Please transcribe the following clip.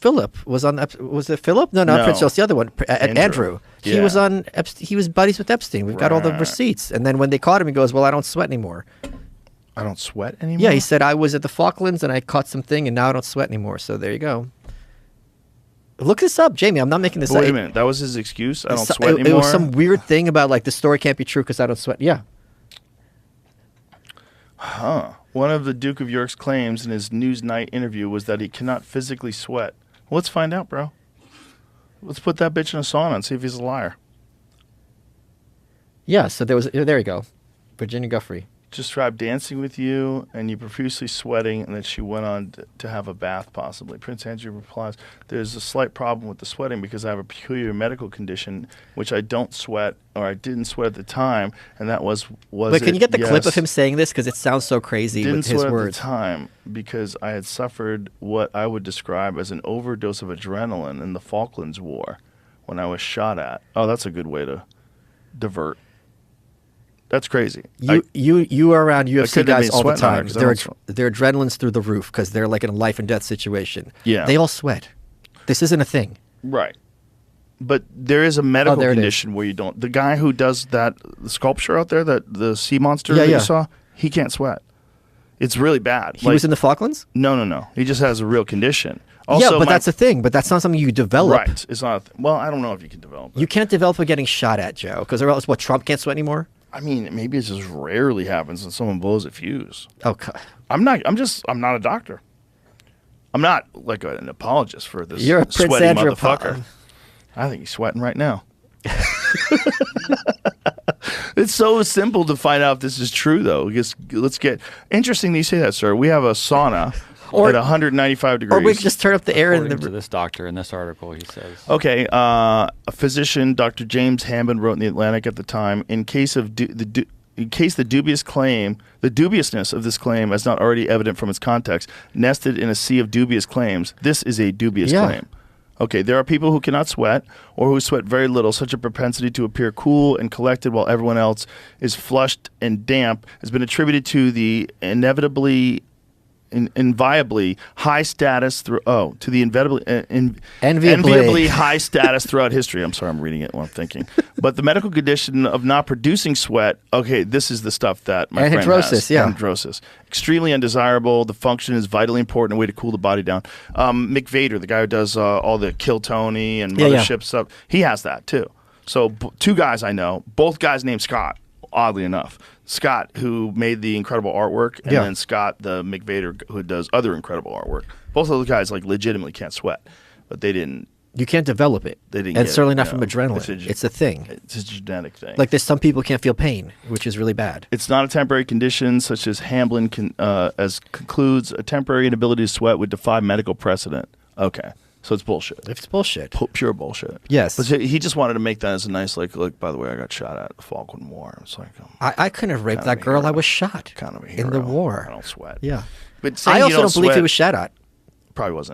Philip was on. Was it Philip? No, No. Prince Charles. The other one, Andrew. He Yeah. was on. He was buddies with Epstein. We've got all the receipts. And then when they caught him, he goes, "Well, I don't sweat anymore." I don't sweat anymore? Yeah, he said, "I was at the Falklands and I caught something, and now I don't sweat anymore." So there you go. Look this up, Jamie. I'm not making this up. Wait a minute. That was his excuse? I don't sweat anymore? It was some weird thing about like the story can't be true because I don't sweat. Yeah. Huh. One of the Duke of York's claims in his Newsnight interview was that he cannot physically sweat. Well, let's find out, bro. Let's put that bitch in a sauna and see if he's a liar. Yeah. So there you go. Virginia Guffrey. Described dancing with you and you profusely sweating, and that she went on to have a bath, possibly. Prince Andrew replies, "There's a slight problem with the sweating because I have a peculiar medical condition which I don't sweat, or I didn't sweat at the time, and that was Wait, can you get the clip yes. of him saying this? Because it sounds so crazy Didn't with his sweat words. at the time because I had suffered what I would describe as an overdose of adrenaline in the Falklands War when I was shot at." Oh, that's a good way to divert. That's crazy. You are around UFC couldn't have guys been all the sweating on time. it 'cause Their adrenaline's through the roof because they're like in a life and death situation. Yeah. They all sweat. This isn't a thing. Right. But there is a medical there it is. condition where you don't. The guy who does that sculpture out there, that the sea monster Yeah, that yeah. you saw, he can't sweat. It's really bad. He was in the Falklands? No. He just has a real condition. Also, yeah, but that's a thing. But that's not something you develop. right. It's not. Well, I don't know if you can develop it. You can't develop by getting shot at, Joe. Because else, what, Trump can't sweat anymore? I mean, maybe it just rarely happens when someone blows a fuse. Oh, God. I'm not a doctor. I'm not like an apologist for this You're a Prince sweaty Andrew motherfucker. I think he's sweating right now. It's so simple to find out if this is true, though. Let's get interesting that you say that, sir. We have a sauna at 195 degrees. Or we can just turn up the air. According to this doctor in this article, he says. Okay, a physician, Dr. James Hammond, wrote in the Atlantic at the time, in case the dubiousness of this claim is not already evident from its context, nested in a sea of dubious claims, this is a dubious claim. Okay, there are people who cannot sweat or who sweat very little. Such a propensity to appear cool and collected while everyone else is flushed and damp has been attributed to the invitably high status enviably high status throughout history. I'm sorry, I'm reading it while I'm thinking. But the medical condition of not producing sweat, okay, this is the stuff that my friend has. Anhidrosis. Extremely undesirable. The function is vitally important, a way to cool the body down. Mick Vader, the guy who does all the Kill Tony and Mothership stuff, he has that too. So two guys I know, both guys named Scott, oddly enough. Scott, who made the incredible artwork, and then Scott, the Mick Vader, who does other incredible artwork. Both of those guys like legitimately can't sweat, but they didn't. You can't develop it. They didn't. And certainly not from adrenaline. It's a thing. It's a genetic thing. Like there's some people can't feel pain, which is really bad. It's not a temporary condition, such as Hamblin concludes. A temporary inability to sweat would defy medical precedent. Okay. So it's bullshit. It's bullshit. Pure bullshit. Yes. But he just wanted to make that as a nice, like, look, by the way, I got shot at the Falkland War. It's like, I couldn't have raped that girl. I was shot kind of a hero. in the war. I don't sweat. Yeah. But I also don't don't believe sweat, he was shot at. Probably wasn't.